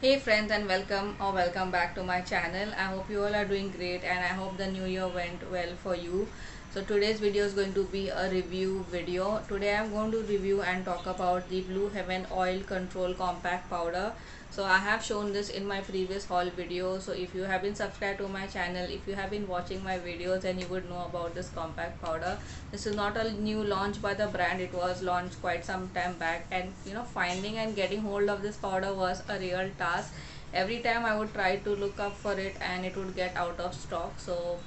Hey friends, and welcome back to my channel. I hope you all are doing great and I hope the new year went well for you. So today's video is going to be a review video. Today I'm going to review and talk about the Blue Heaven Oil Control Compact Powder. So I have shown this in my previous haul video. So if you have been subscribed to my channel, if you have been watching my videos, then you would know about this compact powder. This is not a new launch by the brand. It was launched quite some time back, and finding and getting hold of this powder was a real task. Every time I would try to look up for it and it would get out of stock. So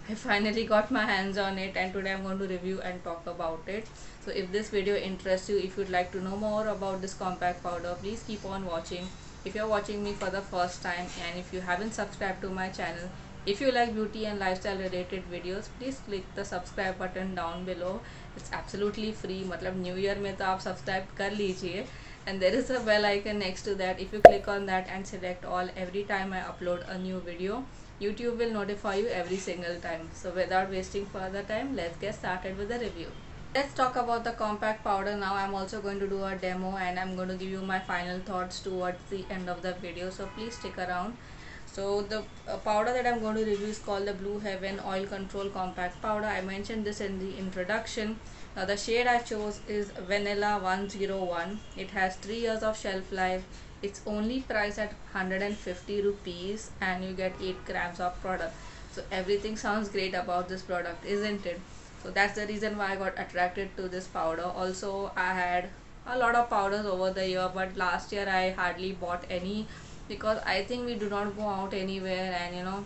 I finally got my hands on it, and today I'm going to review and talk about it. So if this video interests you, if you'd like to know more about this compact powder, please keep on watching. If you're watching me for the first time and if you haven't subscribed to my channel, if you like beauty and lifestyle related videos, please click the subscribe button down below. It's absolutely free. मतलब new year में तो आप subscribe कर लीजिए, and there is a bell icon next to that. If you click on that and select all, every time I upload a new video, YouTube will notify you every single time. So without wasting further time, let's get started with the review. Let's talk about the compact powder now. I'm also going to do a demo and I'm going to give you my final thoughts towards the end of the video. So please stick around. So the powder that I'm going to review is called the Blue Heaven Oil Control Compact Powder. I mentioned this in the introduction. Now the shade I chose is Vanilla 101. It has 3 years of shelf life. It's only priced at 150 rupees and you get 8 grams of product. So everything sounds great about this product, isn't it? So that's the reason why I got attracted to this powder. Also, I had a lot of powders over the year, but last year I hardly bought any because I think we do not go out anywhere, and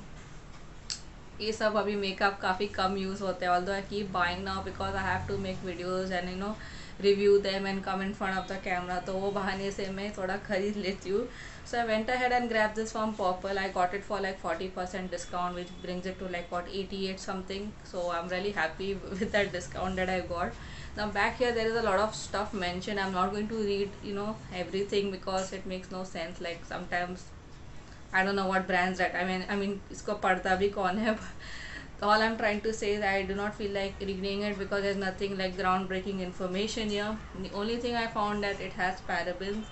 ये सब अभी makeup काफ़ी कम use होते हैं. Although I keep buying now because I have to make videos and review them and come in front of the camera, तो वो बहाने से मैं थोड़ा खरीद लेती हूँ. So I went ahead and grabbed this from Purple. I got it for like 40% discount, which brings it to like what, 88 something. So I'm really happy with that discount that I got. Now back here there is a lot of stuff mentioned. I'm not going to read everything because it makes no sense. Like sometimes I don't know what brands that I mean इसको पढ़ता भी कौन है. All I'm trying to say is I do not feel like reading it because there's nothing like groundbreaking information here. The only thing I found that it has parabens.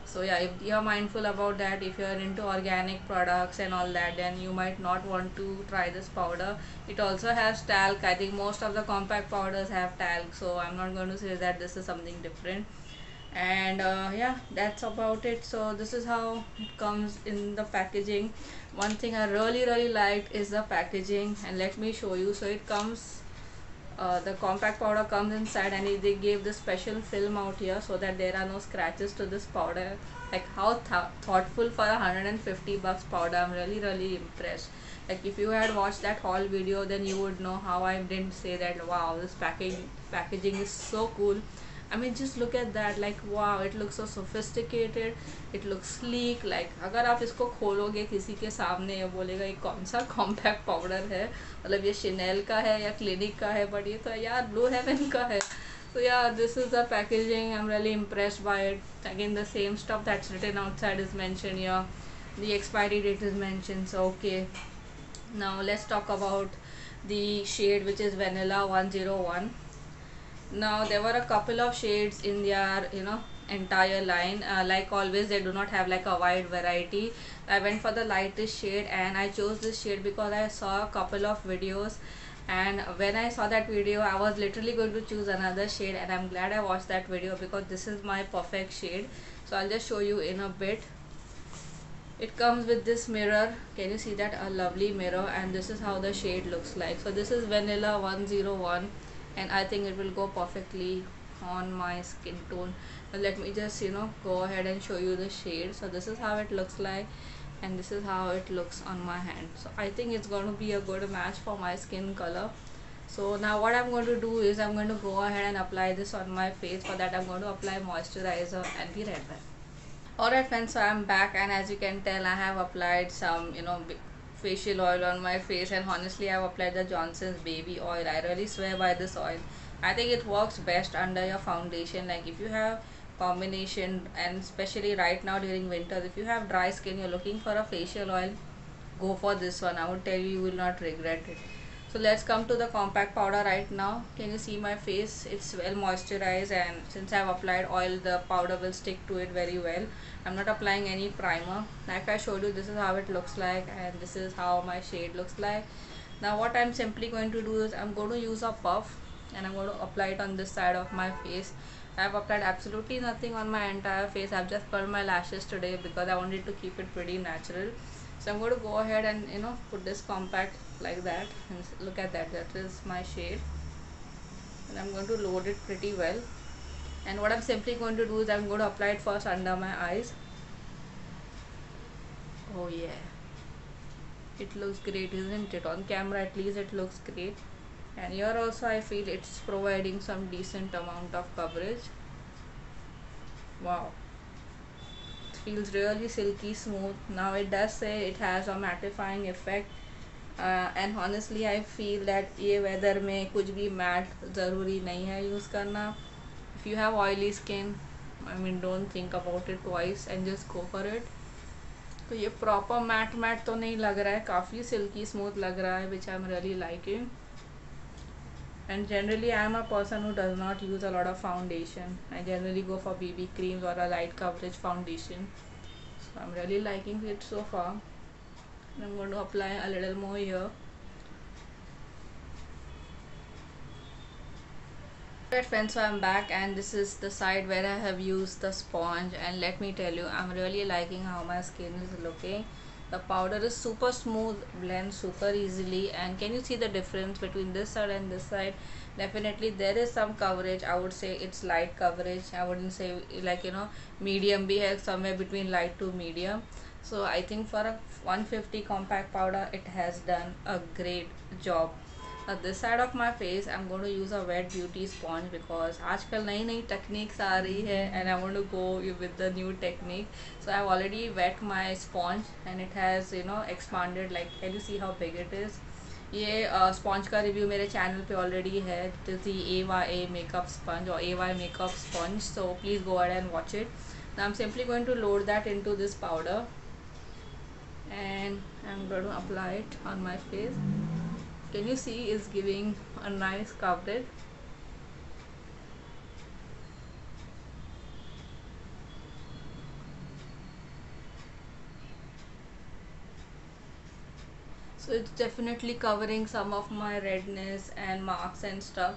So yeah, if you're mindful about that, if you're into organic products and all that, then you might not want to try this powder. It also has talc. I think most of the compact powders have talc, so I'm not going to say that this is something different. And yeah, that's about it. So this is how it comes in the packaging. One thing I really liked is the packaging, and let me show you. So it comes the compact powder comes inside, and they gave this special film out here so that there are no scratches to this powder. Like how thoughtful for 150 bucks powder. I'm really impressed. Like if you had watched that haul video, then you would know how I didn't say that wow, this packaging is so cool. I mean, just look at that. Like wow, it looks so sophisticated, it looks sleek. Like अगर आप इसको खोलोगे किसी के सामने, ये बोलेगा ये कौन सा कॉम्पैक्ट पाउडर है, मतलब ये Chanel का है या क्लिनिक का है, बट ये तो यार Blue Heaven का है. So yeah, this is the packaging. I'm really impressed by it. Again, the same stuff that's written outside is mentioned here. The expiry date is mentioned. So okay, now let's talk about the shade, which is Vanilla 101. Now there were a couple of shades in their entire line. Like always, they do not have like a wide variety. I went for the lightest shade and I chose this shade because I saw a couple of videos, and when I saw that video I was literally going to choose another shade, and I'm glad I watched that video because this is my perfect shade. So I'll just show you in a bit. It comes with this mirror. Can you see that? A lovely mirror, and this is how the shade looks like. So this is Vanilla 101, and I think it will go perfectly on my skin tone. But let me just go ahead and show you the shade. So this is how it looks like, and this is how it looks on my hand. So I think it's going to be a good match for my skin color. So now what I'm going to do is I'm going to go ahead and apply this on my face. For that I'm going to apply moisturizer and be right back. Alright friends, so I'm back, and as you can tell I have applied some facial oil on my face, and honestly I've applied the Johnson's baby oil. I really swear by this oil. I think it works best under your foundation. Like if you have combination, and especially right now during winters, if you have dry skin, you're looking for a facial oil, go for this one. I would tell you, you will not regret it. So let's come to the compact powder right now. Can you see my face? It's well moisturized, and since I've applied oil, the powder will stick to it very well. I'm not applying any primer. Like I showed you, this is how it looks like, and this is how my shade looks like. Now what I'm simply going to do is I'm going to use a puff, and I'm going to apply it on this side of my face. I've applied absolutely nothing on my entire face. I've just curled my lashes today because I wanted to keep it pretty natural. So I'm going to go ahead and put this compact like that, and look at that, that is my shade, and I'm going to load it pretty well. And what I'm simply going to do is I'm going to apply it first under my eyes. Oh yeah, it looks great, isn't it? On camera at least it looks great, and here also I feel it's providing some decent amount of coverage. Wow, it feels really silky smooth. Now it does say it has a mattifying effect, and honestly I feel that ये weather में कुछ भी mat ज़रूरी नहीं है use करना. If you have oily skin, I mean don't think about it twice and just go for it. तो ये प्रॉपर मैट मैट तो नहीं लग रहा है, काफ़ी सिल्की स्मूथ लग रहा है, which I am really liking. And generally I am a person who does not use a lot of foundation. I generally go for BB creams or a light coverage foundation. So I'm really liking it so far. And I'm going to apply a little more here. Alright friends, so I'm back, and this is the side where I have used the sponge, and let me tell you, I'm really liking how my skin is looking. The powder is super smooth, blends super easily, and can you see the difference between this side and this side? Definitely there is some coverage. I would say it's light coverage. I wouldn't say like medium bhi hai, somewhere between light to medium. So I think for a 150 compact powder it has done a great job. Now this side of my face I'm going to use a wet beauty sponge because आजकल नई नई techniques आ रही है, and I want to go with the new technique. So I've already wet my sponge and it has expanded. Like, can you see how big it is? ये sponge का review मेरे channel पे already है. It is the AYA makeup sponge और AY makeup sponge. So please go ahead and watch it. Now I'm simply going to load that into this powder, and I'm going to apply it on my face. Can you see it's giving a nice coverage? So it's definitely covering some of my redness and marks and stuff.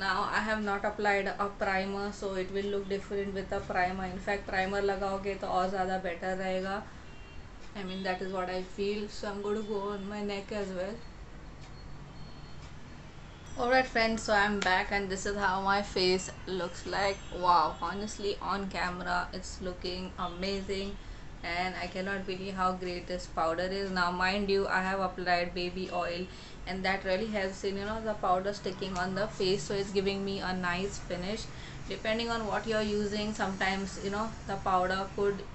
Now I have not applied a primer, so it will look different with a primer. In fact, primer लगाओगे तो और ज़्यादा better रहेगा. I mean, that is what I feel. So I'm going to go on my neck as well. Alright friends, so I'm back, and this is how my face looks like. Wow, honestly on camera it's looking amazing, and I cannot believe how great this powder is. Now mind you, I have applied baby oil, and that really helps in the powder sticking on the face, so it's giving me a nice finish. Depending on what you're using, sometimes the powder could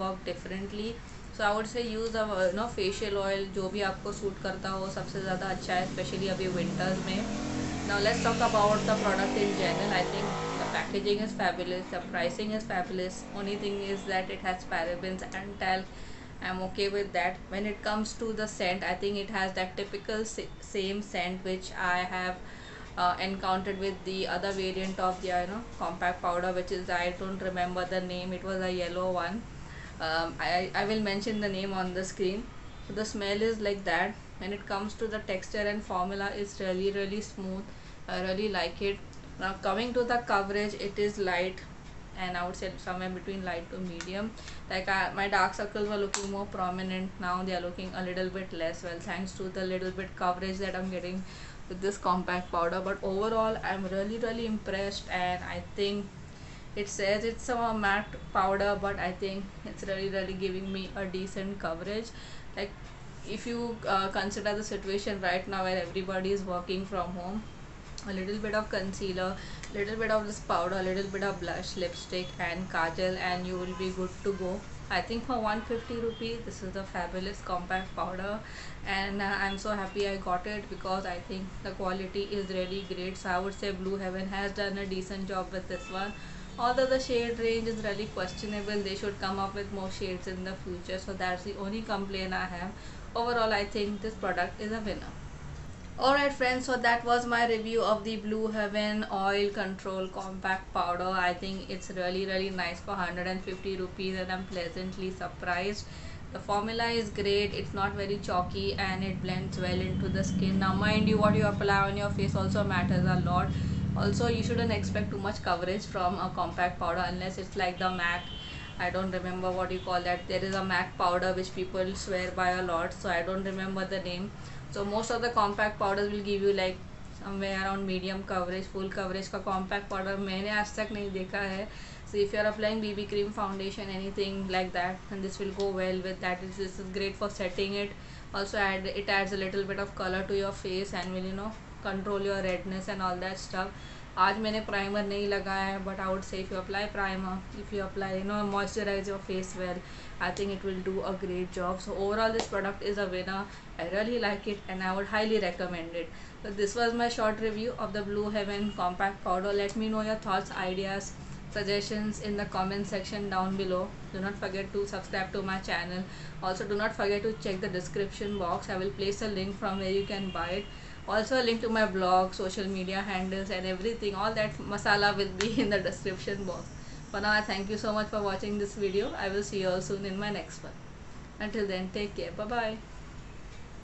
work differently. So I would say use a facial oil, जो भी आपको suit करता हो सबसे ज़्यादा अच्छा है, especially अभी winters में. Now let's talk about the product in general. I think the packaging is fabulous, the pricing is fabulous. Only thing is that it has parabens and talc. I'm okay with that. When it comes to the scent, I think it has that typical same scent which I have encountered with the other variant of the compact powder, which is, I don't remember the name, it was a yellow one. I will mention the name on the screen. So the smell is like that. When it comes to the texture and formula, it's really smooth. I really like it. Now coming to the coverage, it is light, and I would say somewhere between light to medium. Like my dark circles were looking more prominent, now they are looking a little bit less, well thanks to the little bit coverage that I'm getting with this compact powder. But overall I'm really impressed, and I think it says it's a matte powder, but I think it's really giving me a decent coverage. Like, if you consider the situation right now where everybody is working from home, a little bit of concealer, little bit of this powder, a little bit of blush, lipstick and kajal, and you will be good to go. I think for 150 rupees this is a fabulous compact powder, and I'm so happy I got it because I think the quality is really great. So I would say Blue Heaven has done a decent job with this one. Although the shade range is really questionable, they should come up with more shades in the future. So that's the only complaint I have. Overall, I think this product is a winner. Alright friends, so that was my review of the Blue Heaven Oil Control Compact Powder. I think it's really nice for 150 rupees and I'm pleasantly surprised. The formula is great, it's not very chalky and it blends well into the skin. Now mind you, what you apply on your face also matters a lot. Also you shouldn't expect too much coverage from a compact powder unless it's like the MAC. I don't remember what you call that. There is a MAC powder which people swear by a lot, so I don't remember the name. So most of the compact powders will give you like somewhere around medium coverage. Full coverage का compact powder मैंने आज तक नहीं देखा है. So if you are applying BB cream, foundation, anything like that, then this will go well with that. This is great for setting it. Also it adds a little bit of color to your face and will control your redness and all that stuff. आज मैंने primer नहीं लगाया है, but I would say if you apply primer, if you apply moisturise your face well, I think it will do a great job. So overall this product is a winner. I really like it and I would highly recommend it. So this was my short review of the Blue Heaven compact powder. Let me know your thoughts, ideas, suggestions in the comment section down below. Do not forget to subscribe to my channel. Also do not forget to check the description box. I will place a link from where you can buy it. Also a link to my blog, social media handles and everything. All that masala will be in the description box. For now, I thank you so much for watching this video. I will see you all soon in my next one. Until then, take care. Bye bye.